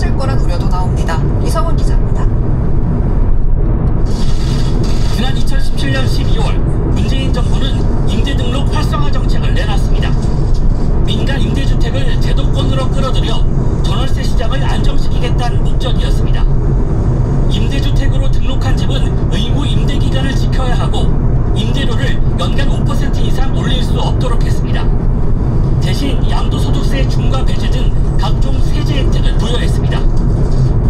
커질 거란 우려도 나옵니다. 이성훈 기자입니다. 지난 2017년 12월 문재인 정부는 임대 등록 활성화 정책을 내놨습니다. 민간 임대주택을 제도권으로 끌어들여 전월세 시장을 안정시키겠다는 목적이었습니다. 임대주택으로 등록한 집은 의무 임대 기간을 지켜야 하고 임대료를 연간 5% 이상 올릴 수 없도록 했습니다. 대신 양도소득세 중과 배제 등 각종 세제 혜택을 부여했습니다.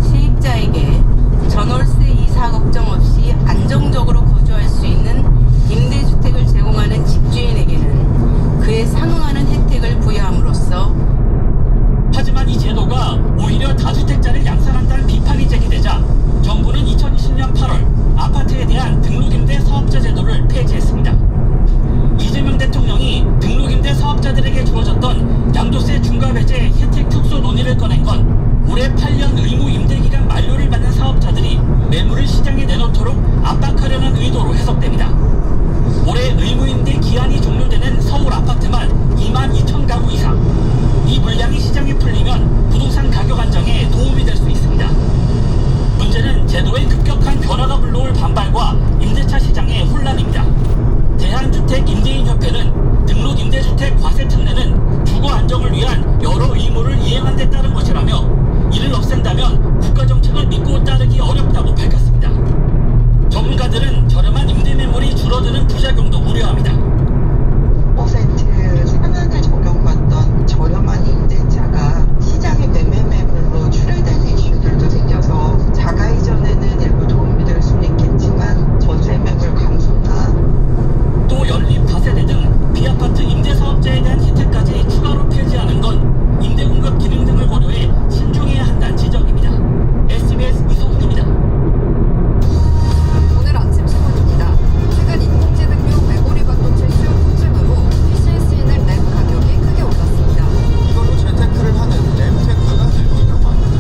세입자에게 전월세 이사 걱정 없이 안정적으로 거주할 수 있는 임대주택을 제공하는 집주인에게는 그에 상응하는 혜택을 부여함으로써 하지만 이 제도가 오히려 다주택자를 양산한다는 비판이 제기되자 정부는 2020년 8월 아파트에 대한 등록임대 사업자 제도를 폐지했습니다. 이재명 대통령이 등록임대 사업자들에게 주어졌던 양도세 중과 배제 혜택 축소 논의를 꺼낸 건 올해 8년 의무 임대기간 만료를 받는 사업자들이 매물을 시장에 내놓도록 압박하려는 의도로 해석됩니다. 올해 의무 임대 기한이 종료되는 서울 아파트만 22,000가구 이상. 이 물량이 시장에 풀리면 부동산 가격 안정에 도움이 될 수 있습니다. 문제는 제도의 급격한 변화가 불러올 반발과 임대차 시장의 혼란입니다. 대한주택임대인협회는 등록 임대주택 과세 특례는 주거 안정을 위한 여러 의무를 이행한 데 따른 것이라며 이를 없앤다면 국가정책을 믿고 따르기 어렵다고 밝혔습니다. 전문가들은 저렴한 임대 매물이 줄어드는 부작용도 우려합니다. 5% 상한을 적용받던 저렴한 임대차가 시장의 매매 매물로 출혈되는 이슈들도 생겨서 자가 이전에는 일부 도움이 될 수는 있겠지만 전세 매물 감소나 또 연립 다세대 등 비아파트 임대사업자에 대한 혜택까지 추가로 폐지하는 건 임대공급 기능 등을 고려해 신중해야 한다는 지적입니다. SBS 이소훈입니다. 오늘 아침 신문입니다. 최근 인공지능용 메모리 반도체 수요 폭증으로 PC에 쓰이는 램 가격이 크게 올랐습니다. 이걸로 재테크를 하는 램테크가 늘고 있다고 합니다.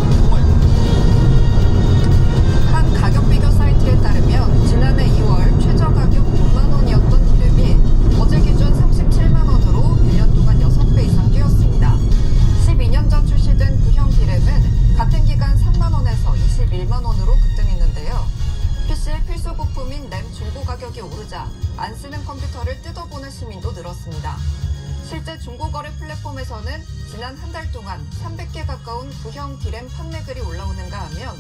한 가격 비교 사이트에 따르면 지난해 2월 최저 가격 6만 원이었던 디램이 어제 기준 37만 원으로 1년 동안 6배 이상 뛰었습니다. 12년 전 출시된 구형 디램은 같은 기간 3만 원에서 21만 원으로 급등했는데요. PC의 필수 부품인 램 중고 가격이 오르자 안 쓰는 컴퓨터를 뜯어보는 시민도 늘었습니다. 실제 중고거래 플랫폼에서는 지난 한 달 동안 300개 가까운 구형 디램 판매글이 올라오는가 하면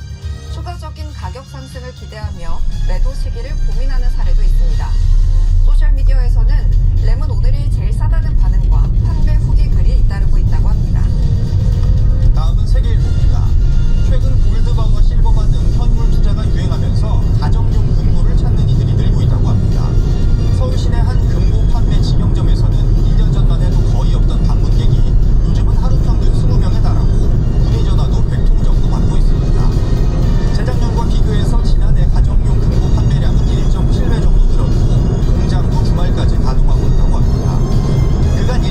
추가적인 가격 상승을 기대하며 매도 시기를 고민하는 사례도 있습니다. 소셜미디어에서는 램은 오늘이 제일 싸다는 반응과 판매 후기 글이 잇따르고 있다고 합니다. 다음은 세계일보입니다. 최근 골드바와 실버바 등 현물 투자가 유행하면서 가정용 금고를 찾는 이들이 늘고 있다고 합니다. 서울 시내 한 금고 판매 직영점에서는 2년 전만 해도 거의 없던 방문객이 요즘은 하루 평균 20명에 달하고 문의 전화도 100통 정도 받고 있습니다. 재작년과 비교해서 지난해 가정용 금고 판매량은 1.7배 정도 늘었고 공장도 주말까지 가동하고 있다고 합니다. 그간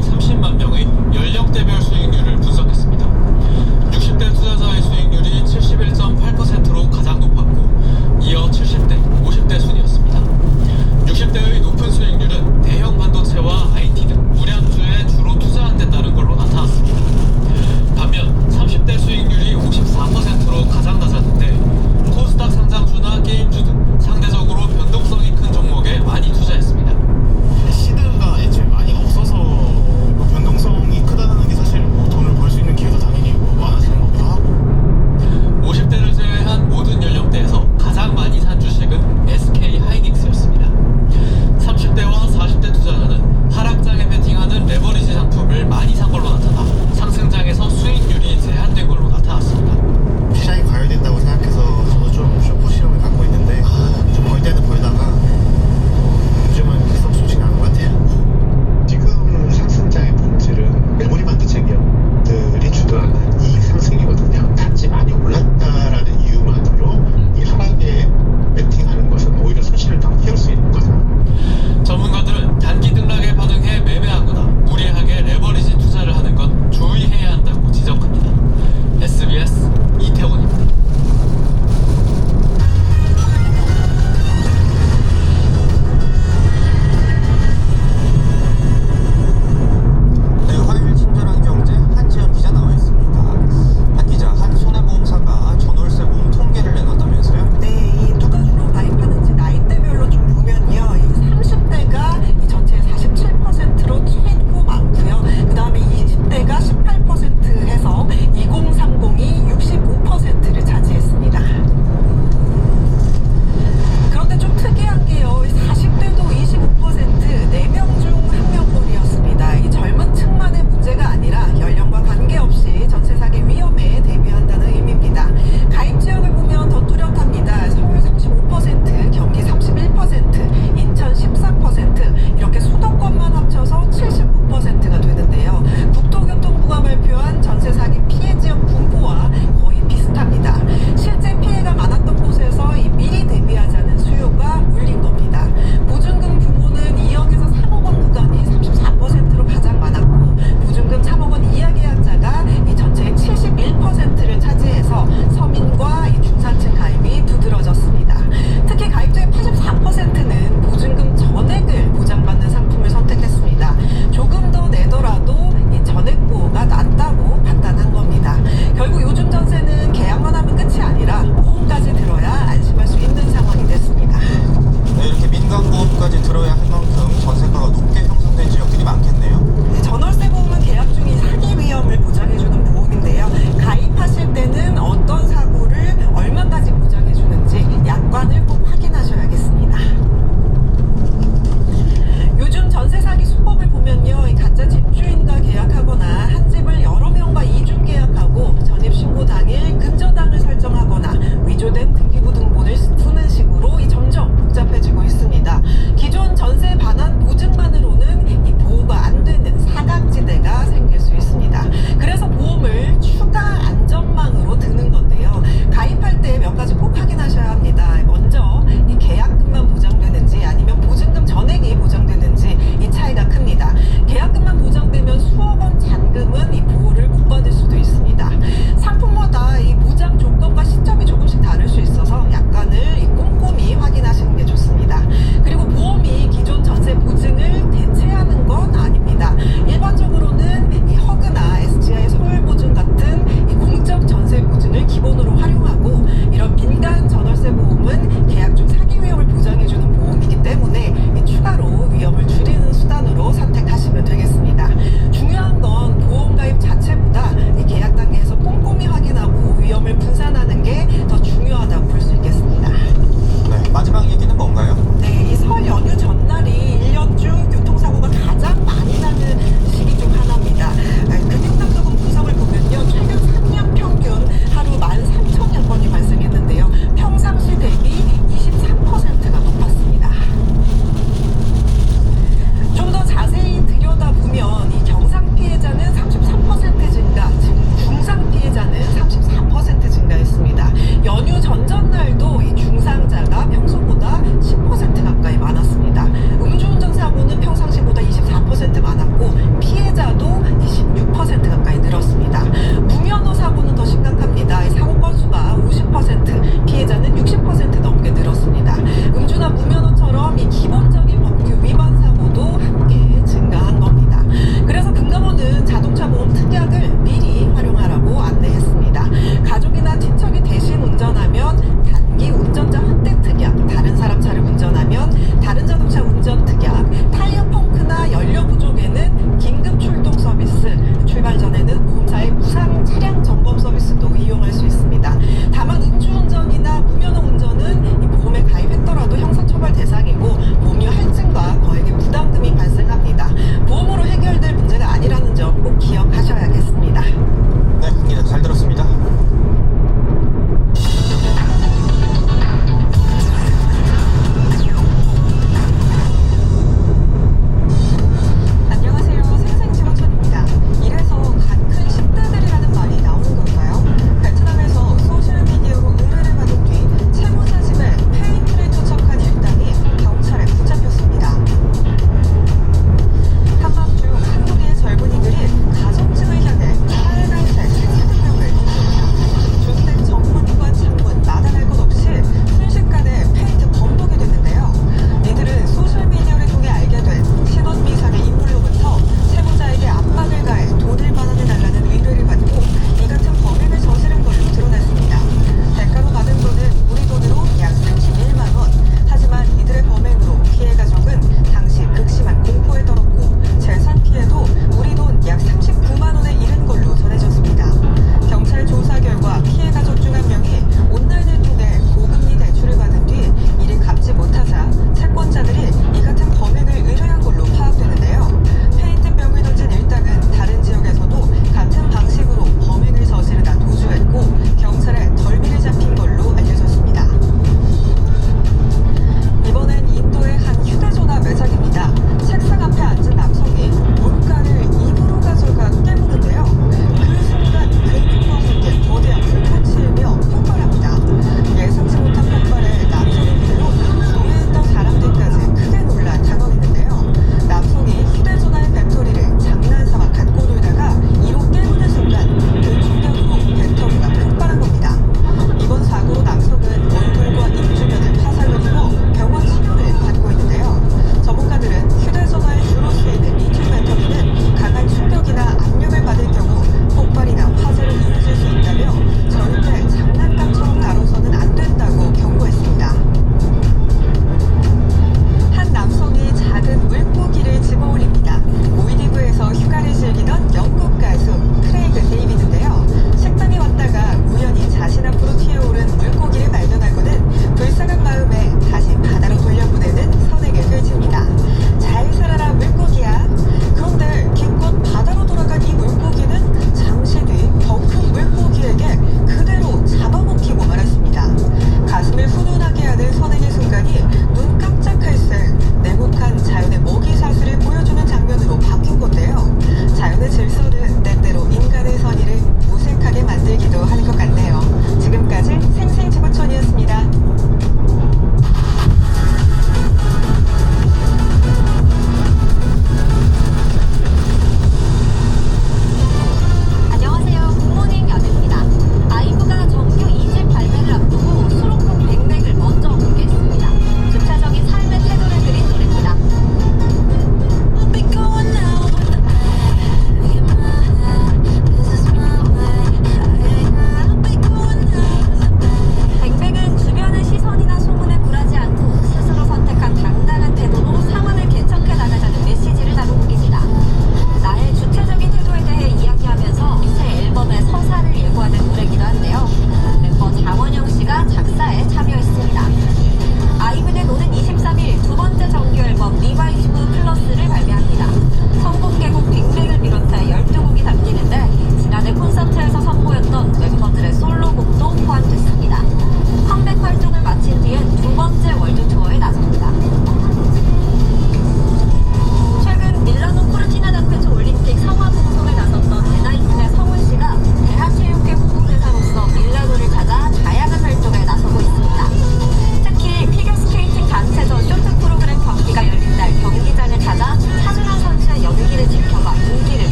930만 명의 연령대별 수익률을 분석했습니다. 60대 투자자의 수익률이 71.8%로 가장 높았고 이어 70대, 50대 순이었습니다. 60대의 높은 수익률은 대형 반도체와 IT 등 우량주에 주로 투자한 데 따른 걸로 나타났습니다. 반면 30대 수익률이 54%로 가장 낮았는데 코스닥 상장주나 게임주 등 상대적으로 변동성이 큰 종목에 많이 투자했습니다. 시드가 애초에 많이 없어서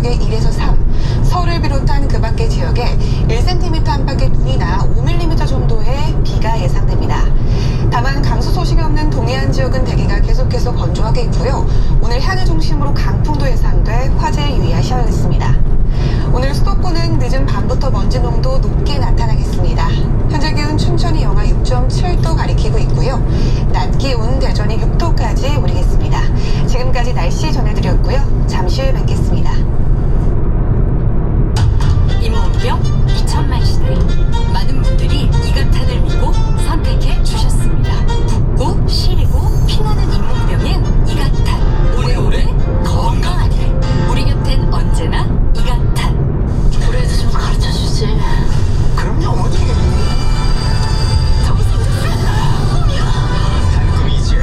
지역에 1에서 3, 서울을 비롯한 그 밖의 지역에 1cm 안팎의 눈이나 5mm 정도의 비가 예상됩니다. 다만 강수 소식이 없는 동해안 지역은 대기가 계속해서 건조하게 있고요. 오늘 해안을 중심으로 강풍도 예상돼 화재에 유의하셔야겠습니다. 오늘 수도권은 늦은 밤부터 먼지 농도 높게 나타나겠습니다. 현재 기온 춘천이 영하 6.7도 가리키고 있고요. 낮 기온 대전이 6도까지 오르겠습니다. 지금까지 날씨 전해드렸고요. 잠시 후에 뵙겠습니다. 임원병 2천만 시대. 많은 분들이 이가탄을 믿고 선택해 주셨습니다. 붓고 시리고 피나는 잇몸병엔 이가탄. 오래오래 건강하게. 우리 곁엔 언제나 이가탄. 그래도 좀 가르쳐 주지. 그럼요, 어머니. 달콤이지요.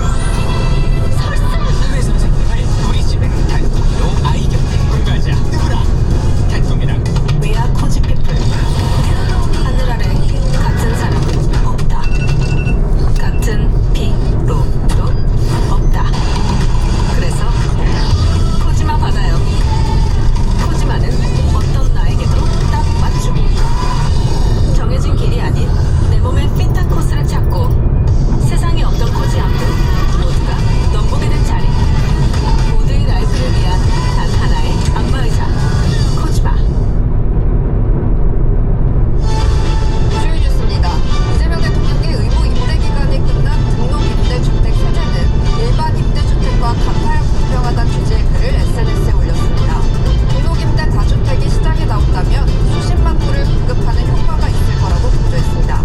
회 선생님을 우리 집에 달콤이로 아이 곁에 불가자. 누구라? 달콤이랑 외야 코지 피플. 하늘 아래 같은 사람은 없다. 같은 피로도 없다. 그래서 코지마 받아요. 코지마는 어떤 나에게도 딱 맞춤. 정해진 길이 아닌 내 몸에 핏한 코스를 찾고 세상에 없던 코지 안부 모두가 넘보게 된 자리. 모두의 라이프를 위한 단 하나의 안마의자. 코지마. 주요 뉴스입니다. 이재명 대통령의 의무 임대 기간이 끝난 등록 임대주택 세제는 일반 임대주택과 같아야 공평하다는 취지의 글을 SNS에 올렸습니다. 등록 임대 다주택이 시장에 나온다면 수십만 호를 공급하는 효과가 있을 거라고 강조했습니다.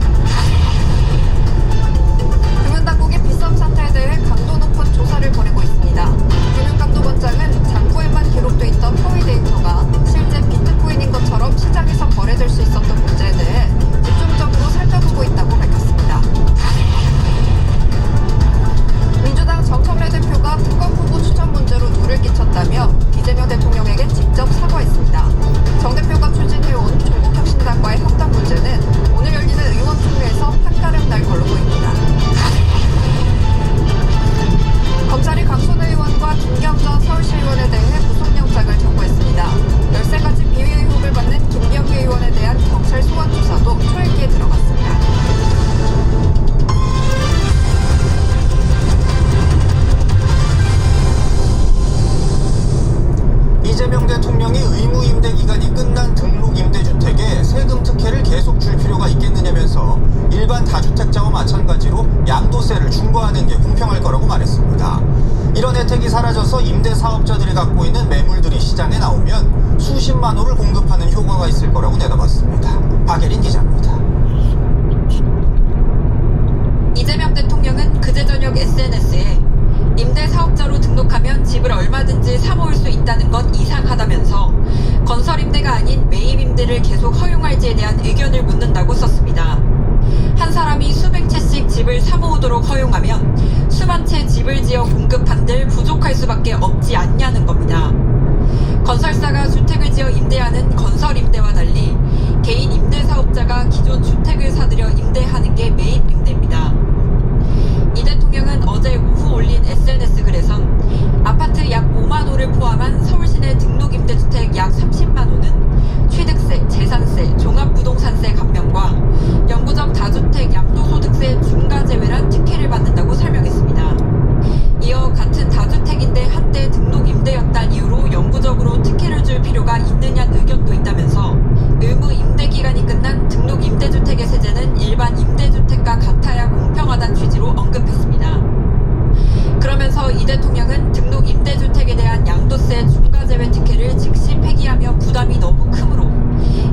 금융당국이 빗썸 사태에 대해 강도 높은 조사를 벌이고 있습니다. 금융감독원장은 잔고에만 기록돼 있던 허위 데이터가 실제 비트코인인 것처럼 시장에서 거래될 수 있었던 문제에 대해 집중적으로 살펴보고 있다고 밝혔습니다. 민주당 정청래 대표가 특검 후보 추천 문제로 누를 끼쳤다며 이재명 대통령에게 직접 사과했습니다. 정 대표가 추진해온 조국혁신당과의 협당 문제는 오늘 열리는 의원총회에서 판가름 날 걸로 보입니다. 검찰이 강순 의원과 김경전 서울시 의원에 대해 구속영장을 청구했습니다. 13가지 비위 의혹을 받는 김경규 의원에 대한 경찰 소환 조사도 초읽기에 들어갔습니다. 이재명 대통령이 의무 임대 기간이 끝난 등록 임대주택에 세금 특혜를 계속 줄 필요가 있겠느냐면서 일반 다주택자와 마찬가지로 양도세를 중과하는 게 공평할 거라고 말했습니다. 이런 혜택이 사라져서 임대 사업자들이 갖고 있는 매물들이 시장에 나오면 수십만 호를 공급하는 효과가 있을 거라고 내다봤습니다. 박예린 기자입니다. 이재명 대통령은 그제 저녁 SNS에 임대 사업자로 등록하면 집을 얼마든지 사모을 수 있다는 건 이상하다면서 건설 임대가 아닌 매입 임대를 계속 허용할지에 대한 의견을 묻는다고 썼습니다. 한 사람이 수백 채씩 집을 사모으도록 허용하면 수만 채 집을 지어 공급한들 부족할 수밖에 없지 않냐는 겁니다. 건설사가 주택을 지어 임대하는 건설 임대와 달리 개인 임대 사업자가 기존 주택을 사들여 임대하는 게 매입 임대입니다. 이 대통령은 어제 오후 올린 SNS 글에선 아파트 약 5만 호를 포함한 서울시내 등록임대주택 약 30만 호는 취득세, 재산세, 종합부동산세 감면과 영구적 다주택 양도소득세 중과제외란 특혜를 받는다고 설명했습니다. 이어 같은 다주택인데 한때 등록임대였다는 이유로 영구적으로 특혜를 줄 필요가 있느냐는 의견도 있다면서 의무 임대기간이 끝난 등록임대주택의 세제는 일반 임대주택과 같아야 공평하다는 취지로 언급했습니다. 그러면서 이 대통령은 등록임대주택에 대한 양도세 중과제외 특혜를 즉시 폐기하면 부담이 너무 크므로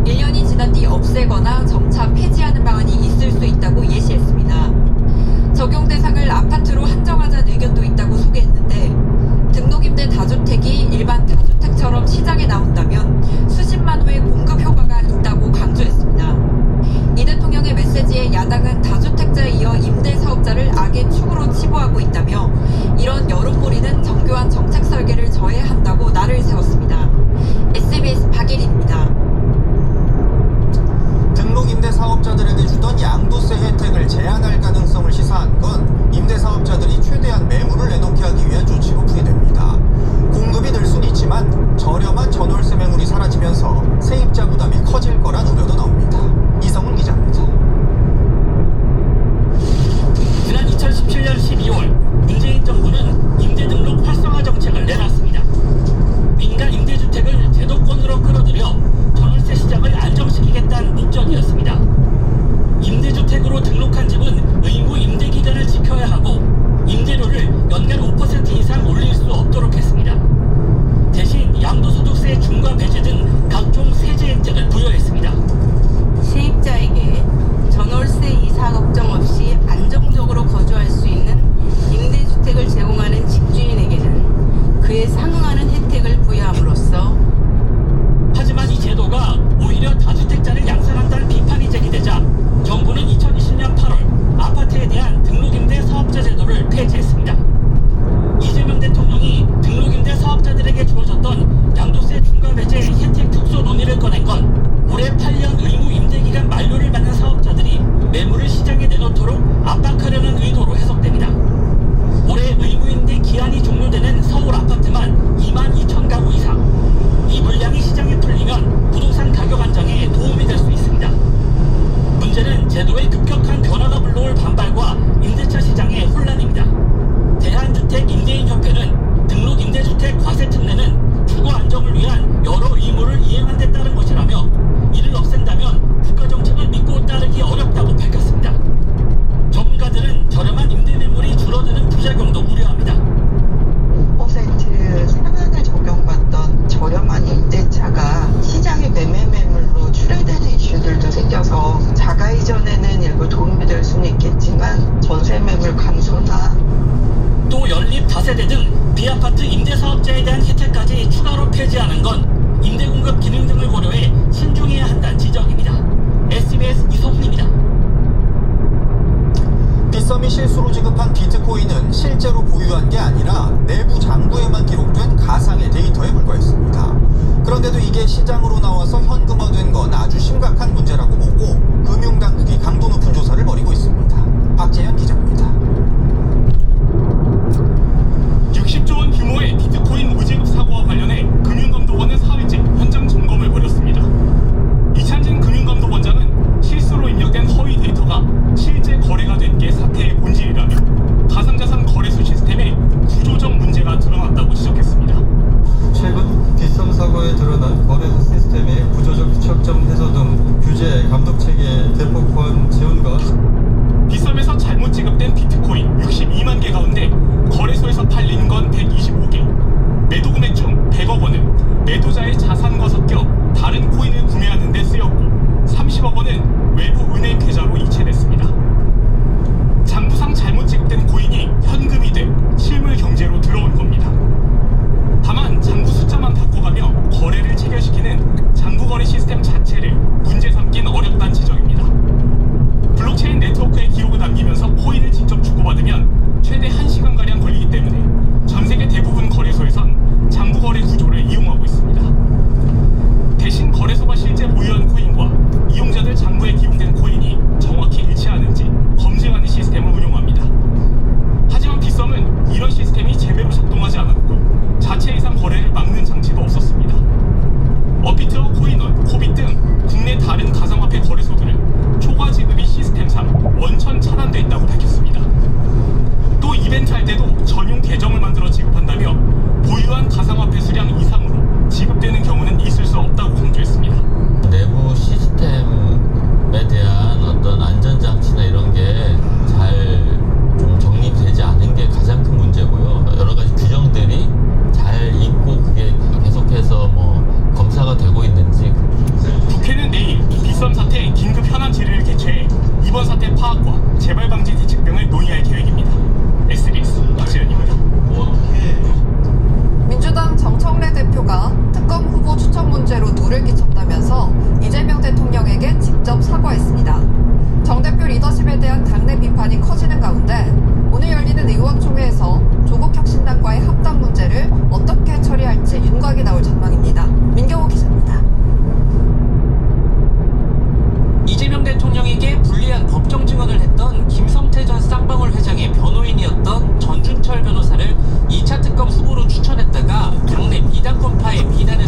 1년이 지난 뒤 없애거나 점차 폐지하는 방안이 있을 수 있다고 예시했습니다. 적용 대상을 아파트로 한정하자는 의견도 있다고 소개했는데 등록임대 다주택이 일반 다주택처럼 시장에 나온다면 수십만 호의 공급 효과가 있다고 강조했습니다. 이 대통령의 메시지에 야당은 다주택자에 이어 임대사업자를 악의 축으로 치부하고 있다며 이런 여론몰이는 정교한 정책 설계를 저해야 한다고 날을 세웠습니다. SBS 박예린입니다. 등록 임대 사업자들에게 주던 양도세 혜택을 제한할 가능성을 시사한 건 임대 사업자들이 최대한 매물을 내놓고 올릴 수 없도록 했습니다. 대신 양도소득세 중과 배제 등 각종 세제 혜택을 부여했습니다. 세입자에게 전월세 이사 걱정 없이 안정적으로 거주할 수 있는 임대주택을 제공하는 집주인에게는 그에 상응하는 혜택을 부여함으로써 하지만 이 제도가 오히려 다주택자를 양산한다는 비판이 제기되자 정부는 2020년 8월 아파트에 대한 등록임대 사업자 제도를 폐지했습니다. 이재명 대통령이 등록임대 사업자들에게 주어졌던 양도세 중과 배제 혜택 축소 논의를 꺼낸 건 올해 8년 의무 임대기간 만료를 받는 사업자들이 매물을 시장에 내놓도록 압박하려는 의도로 해석됩니다. 올해 의무임대 기한이 종료되는 서울 아파트만 22,000가구 이상. 이 물량이 시장에 풀리면 부동산 가격 안정에 도움이 될 수 있습니다. 문제는 제도의 급격한 변화가 불러올 반발과 임대차 시장의 혼란입니다. 대한주택임대인협회는 등록임대주택 과세특례는 주거 안정을 위한 여러 의무를 이행한 데 따른 것이라며 이를 없앤다면 국가정책을 믿고 따르기 어렵다고 밝혔습니다. 전문가들은 저렴한 임대 매물이 줄어드는 부작용도 우려합니다. 5% 상한을 적용받던 저렴한 임대차가 시장의 매매 매물로 출회되는 이슈들도 생겨서 자가 이전에는 일부 도움이 될 수는 있겠지만 전세 매물 감소나 또 연립 다세대 등 비아파트 임대사업자에 대한 혜택까지 추가로 폐지하는 건 임대공급 기능 등을 고려해 신중해야 한다는 지적입니다. SBS 이성훈입니다. 빗썸이 실수로 지급한 비트코인은 실제로 보유한 게 아니라 내부 장부에만 기록된 가상의 데이터에 불과했습니다. 그런데도 이게 시장으로 나와서 현금화된 건 아주 심각한 문제라고 보고 금융당국이 강도 높은 조사를 벌이고 있습니다. 박재현 기자입니다. 60조 원 규모의 비트코인 무지급 사고와 관련해 금융감독원은 4일째 현장 점검을 벌였습니다. 이찬진 금융감독원장은 실수로 입력된 허위 데이터가 실제 거래가 된 게 사태의 본질이라며 가상자산 거래소 시스템에 구조적 문제가 드러났다고 지적했습니다. 최근 빗썸 사고에 드러난 거래소 시스템의 구조적 추적점 해소 등 규제 감독 체계 대폭 지원과 빗썸에서 잘못 지급된 비트코인 62만 개 가운데 거래소에서 팔린 건 125개. 매도 금액 중 100억 원은 매도자의 자산과 섞여 다른 코인을 구매하는 데 쓰였고 30억 원은 외부 은행 계좌로 이체됐습니다. 장부상 잘못 지급된 코인이 현금이 돼 실물 경제로 들어온 겁니다. 다만 장부 숫자만 바꿔가며 거래를 체결시키는 장부거래 시스템 자체를 문제 삼긴 어렵다는 지적입니다. 블록체인 네트워크에 기록을 남기면서 코인을 직접 주고받으면 최대 1시간가량 걸리기 때문에 전 세계 대부분 거래소에선 장부거래 구조를 이용하고 있습니다. 대신 거래소가 실제 보유한 코인과 이용자들 장부에 기록된 코인이 정확히 일치하는지 검증하는 시스템을 운용합니다. 하지만 빗썸은 이런 시스템이 제대로 작동하지 않았고 자체 이상 거래를 막는 장치도 없었습니다. 업비트와 코인원, 코빗 등 국내 다른 가상화폐 거래소들은 초과 지급이 시스템상 원천 차단돼 있다고 밝혔습니다. 또 이벤트 할 때도 전용 계정을 만들어 지급한다며 보유한 가상화폐 수량 이상으로 지급되는 경우는 있을 수 없다고 강조했습니다. 내부 시스템에 대한 어떤 안전장치나 이런 게 잘 좀 정립되지 않은 게 가장 큰 문제고요. 여러 가지 규정들이 잘 있고 그게 계속해서 검사가 되고 있는지. 국회는 내일 빗썸 사태 긴급 현안 질의를 개최해 이번 사태 파악과 재발 방지 대책 등을 논의할 계획입니다. SBS 박재현입니다. 민주당 정청래 대표가 특검 후보 추천 문제로 누를 끼쳤다면서 이재명 대통령에게 직접 사과했습니다. 정 대표 리더십에 대한 당내 비판이 커지는 가운데 오늘 열리는 의원총회에서 조국혁신당과의 합당 문제를 어떻게 처리할지 윤곽이 나올 전망입니다. 민경호 기자입니다. 이재명 대통령에게 불리한 법정 증언을 했던 김성태 전 쌍방울 회장의 변호인이었던 전준철 변호사를 2차 특검 후보로 추천했다가 당내 비당권파의 비난에